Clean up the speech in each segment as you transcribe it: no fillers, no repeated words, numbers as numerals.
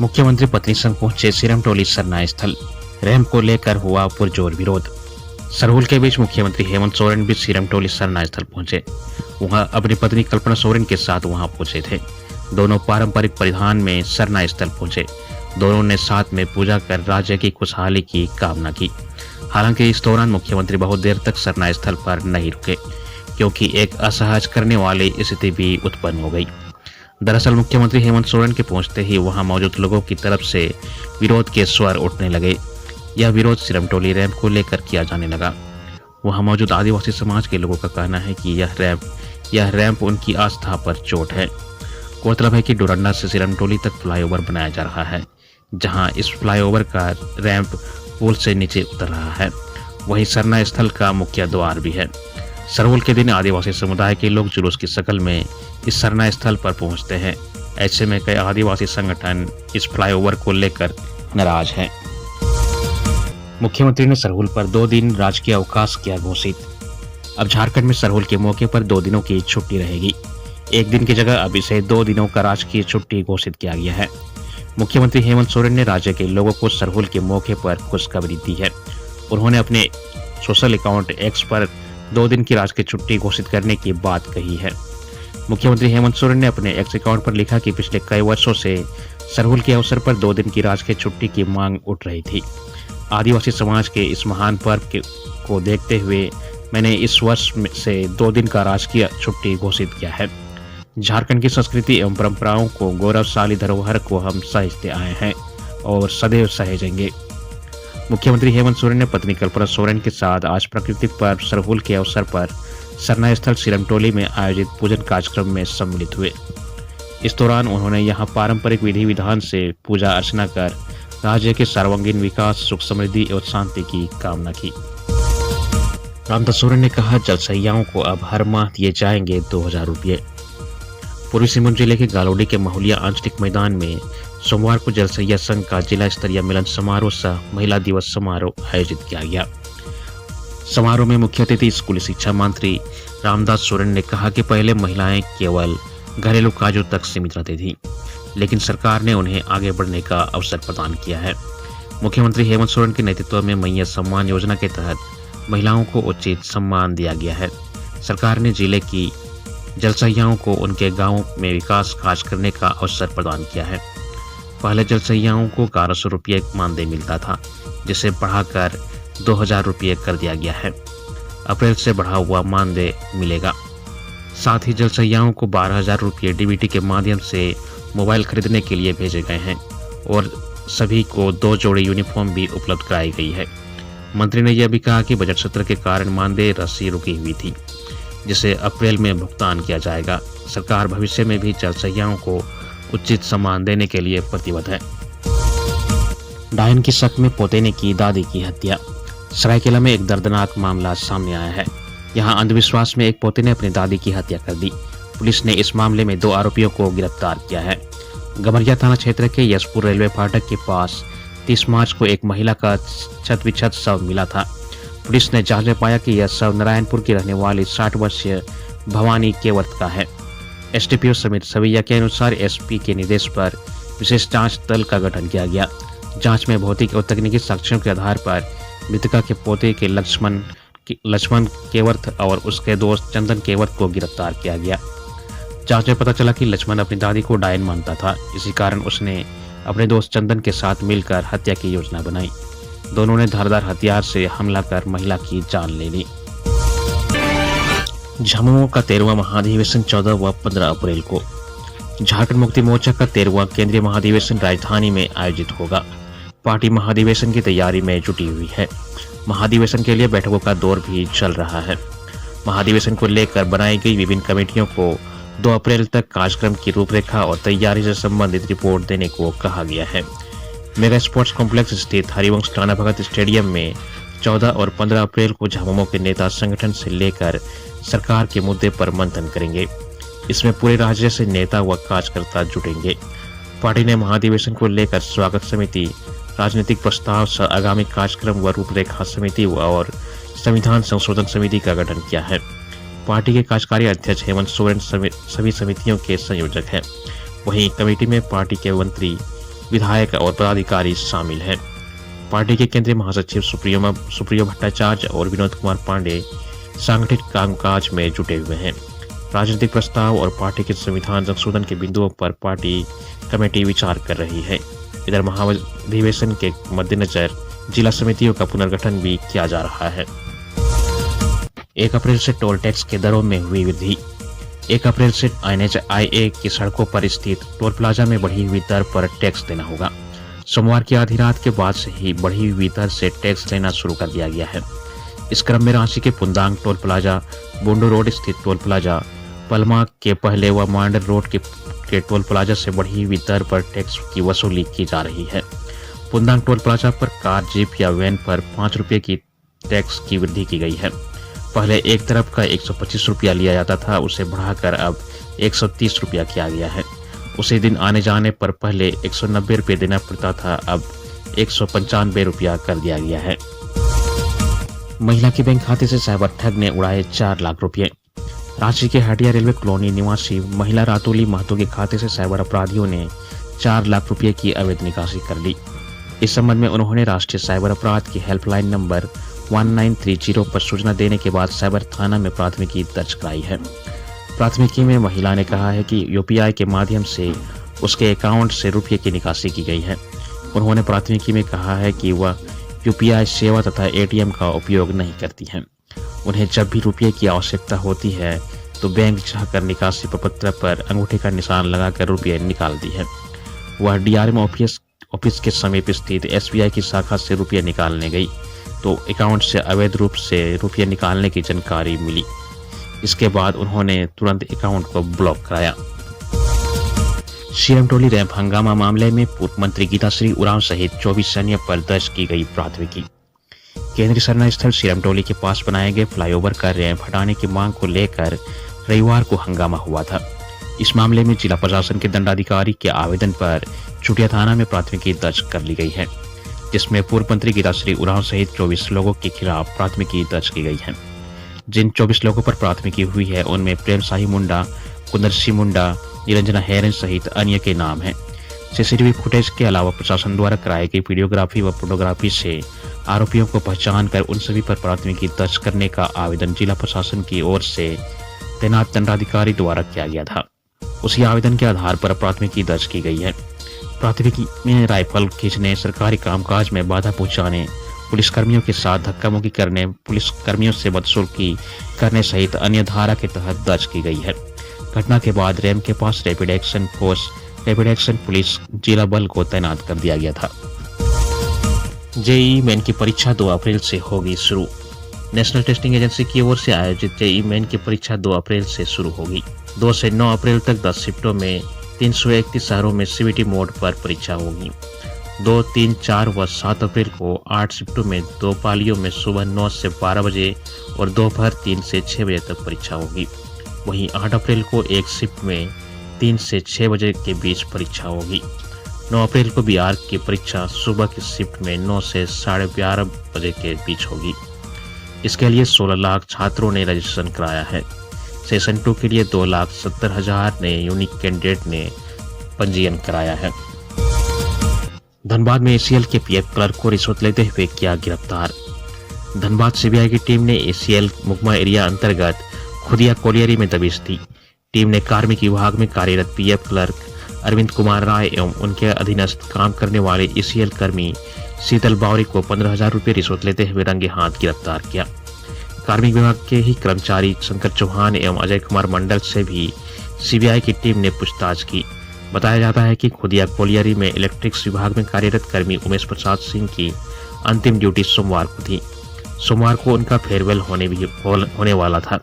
मुख्यमंत्री पत्नी संग पहुंचे सिरमटोली सरना स्थल। रैंप को लेकर हुआ पुरजोर विरोध। सरहुल के बीच मुख्यमंत्री हेमंत सोरेन भी सिरमटोली सरना स्थल पहुंचे। वहां अपनी पत्नी कल्पना सोरेन के साथ वहां पहुंचे थे। दोनों पारंपरिक परिधान में सरना स्थल पहुंचे। दोनों ने साथ में पूजा कर राज्य की खुशहाली की कामना की। हालांकि इस दौरान मुख्यमंत्री बहुत देर तक सरना स्थल पर नहीं रुके, क्योंकि एक असहज करने वाली स्थिति भी उत्पन्न हो गई। दरअसल मुख्यमंत्री हेमंत सोरेन के पहुंचते ही वहां मौजूद लोगों की तरफ से विरोध के स्वर उठने लगे। यह विरोध सिरमटोली रैंप को लेकर किया जाने लगा। वहां मौजूद आदिवासी समाज के लोगों का कहना है कि यह रैंप उनकी आस्था पर चोट है। गौरतलब है कि डोरंडा से सिरमटोली तक फ्लाईओवर बनाया जा रहा है, जहां इस फ्लाईओवर का रैंप पुल से नीचे उतर रहा है। वहीं सरना स्थल का मुख्य द्वार भी है। सरहुल के दिन आदिवासी समुदाय के लोग जुलूस की शक्ल में इस सरना स्थल पर पहुंचते हैं। ऐसे में कई आदिवासी संगठन इस फ्लाईओवर को लेकर नाराज हैं। मुख्यमंत्री ने सरहुल पर 2 दिन राजकीय अवकाश किया घोषित। अब झारखंड में सरहुल के मौके पर 2 दिनों की छुट्टी रहेगी। 1 दिन की जगह अब इसे 2 दिनों का राजकीय छुट्टी घोषित किया गया है। मुख्यमंत्री हेमंत सोरेन ने राज्य के लोगों को सरहुल के मौके पर खुशखबरी दी है। उन्होंने अपने सोशल अकाउंट एक्स पर 2 दिन की राजकीय छुट्टी घोषित करने की बात कही है। मुख्यमंत्री हेमंत सोरेन ने अपने एक्स अकाउंट पर लिखा कि पिछले कई वर्षों से सरहुल के अवसर पर 2 दिन की राजकीय छुट्टी की मांग उठ रही थी। आदिवासी समाज के इस महान पर्व को देखते हुए मैंने इस वर्ष से 2 दिन का राजकीय छुट्टी घोषित किया है। झारखंड की संस्कृति एवं परंपराओं को गौरवशाली धरोहर को हम सहेजते आए हैं और सदैव सहेजेंगे। मुख्यमंत्री हेमंत सोरेन ने पत्नी कल्पना सोरेन के साथ आज प्राकृतिक पर्व सरहुल के अवसर पर सरना स्थल सिरमटोली में आयोजित पूजन कार्यक्रम में सम्मिलित हुए। इस दौरान उन्होंने यहां पारंपरिक विधि विधान से पूजा अर्चना कर राज्य के सर्वांगीण विकास, सुख समृद्धि और शांति की कामना की। रामदास सोरेन ने कहा, जल सहियाओं को अब हर माह दिए जाएंगे 2000 रुपये। पूर्वी सिंहभूम जिले के गालोडी के महुलिया आंचलिक मैदान में सोमवार को जल सहिया संघ का जिला स्तरीय मिलन समारोह सह महिला दिवस समारोह आयोजित किया गया। समारोह में मुख्य अतिथि स्कूली शिक्षा मंत्री रामदास सोरेन ने कहा कि पहले महिलाएं केवल घरेलू कार्यों तक सीमित रहती थीं, लेकिन सरकार ने उन्हें आगे बढ़ने का अवसर प्रदान किया है। मुख्यमंत्री हेमंत सोरेन के नेतृत्व में मैया सम्मान योजना के तहत महिलाओं को उचित सम्मान दिया गया है। सरकार ने जिले की जलसहियाओं को उनके गांवों में विकास कार्य करने का अवसर प्रदान किया है। पहले जलसहियाओं को 1100 रुपये मानदेय मिलता था, जिसे बढ़ाकर 2000 रुपये कर दिया गया है। अप्रैल से बढ़ा हुआ मानदेय मिलेगा। साथ ही जलसहियाओं को 12000 रुपये डीबीटी के माध्यम से मोबाइल खरीदने के लिए भेजे गए हैं और सभी को 2 जोड़ी यूनिफॉर्म भी उपलब्ध कराई गई है। मंत्री ने यह भी कहा कि बजट सत्र के कारण मानदेय राशि रुकी हुई थी, जिसे अप्रैल में भुगतान किया जाएगा। सरकार भविष्य में भी जलसहियाओं को उचित सम्मान देने के लिए प्रतिबद्ध है। डायन की शक में पोते ने की दादी की हत्या। सरायकेला में एक दर्दनाक मामला सामने आया है। यहाँ अंधविश्वास में एक पोते ने अपनी दादी की हत्या कर दी। पुलिस ने इस मामले में 2 आरोपियों को गिरफ्तार किया है। गमरिया थाना क्षेत्र के यशपुर रेलवे फाटक के पास 30 मार्च को एक महिला का छत शव मिला था। पुलिस ने जांच में पाया कि यह शव नारायणपुर की रहने वाली 60 वर्षीय भवानी केवट का है। एसडीपीओ समित सवैया के अनुसार एसपी के निर्देश पर विशेष जांच दल का गठन किया गया। जांच में भौतिक और तकनीकी साक्ष्यों के आधार पर मृतका के पोते के लक्ष्मण केवट और उसके दोस्त चंदन केवट को गिरफ्तार किया गया। जांच में पता चला कि लक्ष्मण अपनी दादी को डायन मानता था। इसी कारण उसने अपने दोस्त चंदन के साथ मिलकर हत्या की योजना बनाई। दोनों ने धारदार हथियार से हमला कर महिला की जान ले ली। झामुमो का 13वां महाधिवेशन 14 व 15 अप्रैल को। झारखंड मुक्ति मोर्चा का 13वां केंद्रीय महाधिवेशन राजधानी में आयोजित होगा। पार्टी महाधिवेशन की तैयारी में जुटी हुई है। महाधिवेशन के लिए बैठकों का दौर भी चल रहा है। महाधिवेशन को लेकर बनाई गई विभिन्न कमेटियों को 2 अप्रैल तक कार्यक्रम की रूपरेखा और तैयारी से संबंधित रिपोर्ट देने को कहा गया है। मेगा स्पोर्ट्स कॉम्प्लेक्स स्थित हरिवंश राणा भगत स्टेडियम में 14 और 15 अप्रैल को झामुमो के नेता संगठन से लेकर सरकार के मुद्दे पर मंथन करेंगे। इसमें पूरे राज्य से नेता व कार्यकर्ता जुटेंगे। पार्टी ने महाधिवेशन को लेकर स्वागत समिति, राजनीतिक प्रस्ताव सह आगामी कार्यक्रम व रूपरेखा समिति और संविधान संशोधन समिति का गठन किया है। पार्टी के कार्यकारी अध्यक्ष हेमंत सोरेन सभी समितियों के संयोजक हैं। वहीं कमेटी में पार्टी के मंत्री विधायक और पदाधिकारी शामिल हैं। पार्टी के केंद्रीय महासचिव सुप्रियो भट्टाचार्य और विनोद कुमार पांडे सांगठनिक कामकाज में जुटे हुए हैं। राजनीतिक प्रस्ताव और पार्टी के संविधान संशोधन के बिंदुओं पर पार्टी कमेटी विचार कर रही है। इधर महाधिवेशन के मद्देनजर जिला समितियों का पुनर्गठन भी किया जा रहा है। 1 अप्रैल से टोल टैक्स के दरों में हुई वृद्धि। 1 अप्रैल से NHIA की सड़कों पर स्थित टोल प्लाजा में बढ़ी हुई दर पर टैक्स देना होगा। सोमवार की आधी रात के बाद से ही बढ़ी हुई दर से टैक्स लेना शुरू कर दिया गया है। इस क्रम में रांची के पुंदांग टोल प्लाजा, बुंडू रोड स्थित टोल प्लाजा, पलमा के पहले व मांडर रोड के टोल प्लाजा से बढ़ी हुई दर पर टैक्स की वसूली की जा रही है। पुंदांग टोल प्लाजा पर कार, जीप या वैन पर 5 रुपये की टैक्स की वृद्धि की गई है। पहले एक तरफ का 125 रुपया लिया जाता था, उसे बढ़ाकर अब 130 रुपया किया गया है। उसी दिन आने जाने पर पहले 190 रुपये देना पड़ता था, अब 195 रुपया कर दिया गया है। महिला के बैंक खाते से साइबर ठग ने उड़ाए 4 लाख रुपये। रांची के हटिया रेलवे कॉलोनी निवासी महिला रातुली महतो के खाते से साइबर अपराधियों ने 4 लाख रुपये की अवैध निकासी कर ली। इस संबंध में उन्होंने राष्ट्रीय साइबर अपराध की हेल्पलाइन नंबर 1930 पर सूचना देने के बाद साइबर थाना में प्राथमिकी दर्ज कराई है। प्राथमिकी में महिला ने कहा है कि UPI के माध्यम से उसके अकाउंट से रुपये की निकासी की गई है। उन्होंने प्राथमिकी में कहा है कि वह UPI सेवा तथा ATM का उपयोग नहीं करती हैं। उन्हें जब भी रुपये की आवश्यकता होती है तो बैंक जाकर निकासी प्रपत्र पर अंगूठे का निशान लगाकर रुपये निकालती है। वह DRM ऑफिस के समीप स्थित SBI की शाखा से रुपये निकालने गई तो अकाउंट से अवैध रूप से रुपये निकालने की जानकारी मिली। इसके बाद उन्होंने तुरंत अकाउंट को ब्लॉक कराया। सीएम टोली रैंप हंगामा मामले में पूर्व मंत्री गीताश्री उरांव सहित 24 अन्य पर दर्ज की गई प्राथमिकी। केंद्रीय सरना स्थल सीएम टोली के पास बनाए गए फ्लाईओवर का रैंप हटाने की मांग को लेकर रविवार को हंगामा हुआ था। इस मामले में जिला प्रशासन के दंडाधिकारी के आवेदन पर चुटिया थाना में प्राथमिकी दर्ज कर ली गई है, जिसमें पूर्व मंत्री गीताश्री उरांव सहित 24 लोगों के खिलाफ प्राथमिकी दर्ज की गई है। जिन 24 लोगों पर प्राथमिकी हुई है उनमें प्रेम शाही मुंडा, कुंदर सिंह मुंडा, निरंजना हेरन सहित अन्य के नाम हैं। CCTV फुटेज के अलावा प्रशासन द्वारा कराई गई वीडियोग्राफी व फोटोग्राफी से आरोपियों को पहचान कर उन सभी पर प्राथमिकी दर्ज करने का आवेदन जिला प्रशासन की ओर से तैनात दंडाधिकारी द्वारा किया गया था। उसी आवेदन के आधार पर प्राथमिकी दर्ज की गई है। प्राथमिकी में राइफल खींचने, सरकारी कामकाज में बाधा पहुंचाने, पुलिसकर्मियों के साथ धक्का मुक्की करने, पुलिसकर्मियों से बदसलूकी करने सहित अन्य धारा के तहत दर्ज की गई है। घटना के बाद रैंप के पास rapid action force, rapid action police जिला बल को तैनात कर दिया गया था। JEE मेन की परीक्षा 2 अप्रैल से होगी शुरू। नेशनल टेस्टिंग एजेंसी की ओर से आयोजित JEE मेन की परीक्षा 2 अप्रैल से शुरू होगी। 2 से 9 अप्रैल तक 10 शिफ्टों में 331 शहरों में CBT मोड पर परीक्षा होगी। 2, 3, 4 व 7 अप्रैल को 8 शिफ्टों में 2 पालियों में सुबह 9 से 12 बजे और दोपहर 3 से 6 बजे तक परीक्षा होगी। वहीं 8 अप्रैल को एक शिफ्ट में 3 से 6 बजे के बीच परीक्षा होगी। 9 अप्रैल को बिहार की परीक्षा सुबह की शिफ्ट में 9 से 11:30 बजे के बीच होगी। इसके लिए 16 लाख छात्रों ने रजिस्ट्रेशन कराया है। सेशन 2 के लिए 2,70,000 ने यूनिक कैंडिडेट ने पंजीयन कराया है। धनबाद में ACL के PF क्लर्क को रिश्वत लेते हुए किया गिरफ्तार। धनबाद CBI की टीम ने ACL मुकमा एरिया अंतर्गत खुदिया कोलियरी में दबिश दी। टीम ने कार्मिक विभाग में कार्यरत PF क्लर्क अरविंद कुमार राय एवं उनके अधीनस्थ काम करने वाले ACL कर्मी शीतल बावरी को 15,000 रुपये रिश्वत लेते हुए रंगे हाथ गिरफ्तार किया। कार्मिक विभाग के ही कर्मचारी शंकर चौहान एवं अजय कुमार मंडल से भी CBI की टीम ने पूछताछ की। बताया जाता है कि खुदिया कोलियरी में इलेक्ट्रिक्स विभाग में कार्यरत कर्मी उमेश प्रसाद सिंह की अंतिम ड्यूटी सोमवार को थी। सोमवार को उनका फेयरवेल होने वाला था।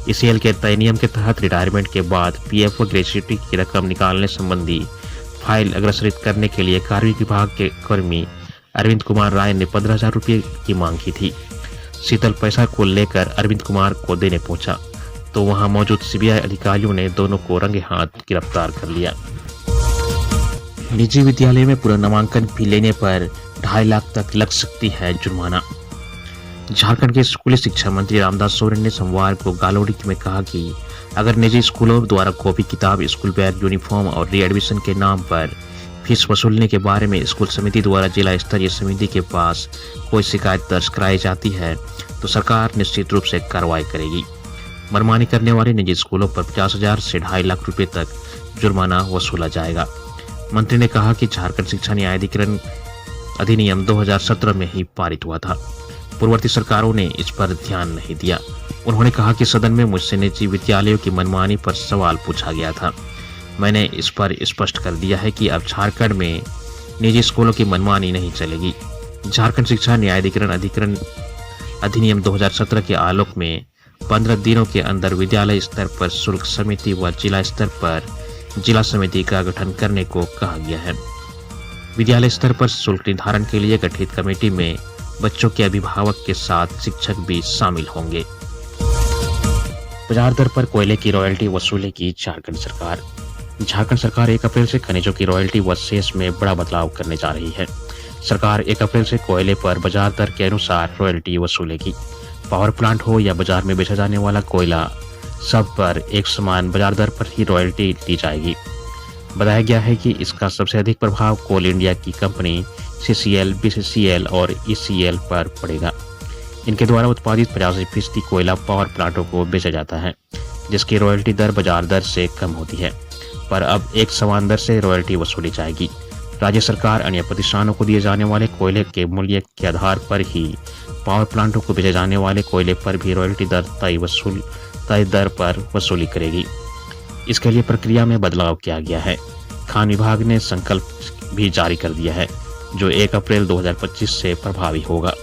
ACL के तय नियम के तहत रिटायरमेंट के बाद PF व ग्रेच्युटी की रकम निकालने संबंधी फाइल अग्रसरित करने के लिए कार्मिक विभाग के कर्मी अरविंद कुमार राय ने 15,000 रुपये की मांग की थी। शीतल पैसा को लेकर अरविंद कुमार को देने पहुंचा तो वहां मौजूद CBI अधिकारियों ने दोनों को रंगे हाथ गिरफ्तार कर लिया। निजी विद्यालय में पुनर्नामांकन फी लेने पर 2.5 लाख तक लग सकती है जुर्माना। झारखंड के स्कूली शिक्षा मंत्री रामदास सोरेन ने सोमवार को गालोडी में कहा कि अगर निजी स्कूलों द्वारा कॉपी किताब, स्कूल बैग, यूनिफॉर्म और रीएडमिशन के नाम पर फीस वसूलने के बारे में स्कूल समिति द्वारा जिला स्तरीय समिति के पास कोई शिकायत दर्ज कराई जाती है तो सरकार निश्चित रूप से कार्रवाई करेगी। मनमानी करने वाले निजी स्कूलों पर 50,000 से 2.5 लाख रुपए तक जुर्माना वसूला जाएगा। मंत्री ने कहा कि झारखंड शिक्षा न्यायाधिकरण अधिनियम 2017 में ही पारित हुआ था। पूर्ववर्ती सरकारों ने इस पर ध्यान नहीं दिया। उन्होंने कहा कि सदन में मुझसे निजी विद्यालयों की मनमानी पर सवाल पूछा गया था। मैंने इस पर स्पष्ट कर दिया है कि अब झारखंड में निजी स्कूलों की मनमानी नहीं चलेगी। झारखंड शिक्षा न्यायाधिकरण अधिनियम 2017 के आलोक में 15 दिनों के अंदर विद्यालय स्तर पर शुल्क समिति व जिला स्तर पर जिला समिति का गठन करने को कहा गया है। विद्यालय स्तर पर शुल्क निर्धारण के लिए गठित कमेटी में बच्चों के अभिभावक के साथ शिक्षक भी शामिल होंगे। बाजार दर पर कोयले की रॉयल्टी वसूलेगी झारखंड सरकार। झारखंड सरकार 1 अप्रैल से खनिजों की रॉयल्टी व सेस में बड़ा बदलाव करने जा रही है। सरकार 1 अप्रैल से कोयले पर बाजार दर के अनुसार रॉयल्टी वसूलेगी। पावर प्लांट हो या बाजार में बेचा जाने वाला कोयला, सब पर एक समान बाजार दर पर ही रॉयल्टी दी जाएगी। बताया गया है कि इसका सबसे अधिक प्रभाव कोल इंडिया की कंपनी CCL, BCCL और ECL पर पड़ेगा। इनके द्वारा उत्पादित 85% कोयला पावर प्लांटों को बेचा जाता है, जिसकी रॉयल्टी दर बाजार दर से कम होती है, पर अब एक समान दर से रॉयल्टी वसूली जाएगी। राज्य सरकार अन्य प्रतिष्ठानों को दिए जाने वाले कोयले के मूल्य के आधार पर ही पावर प्लांटों को बेचे जाने वाले कोयले पर भी रॉयल्टी दर तय दर पर वसूली करेगी। इसके लिए प्रक्रिया में बदलाव किया गया है। खान विभाग ने संकल्प भी जारी कर दिया है, जो 1 अप्रैल 2025 से प्रभावी होगा।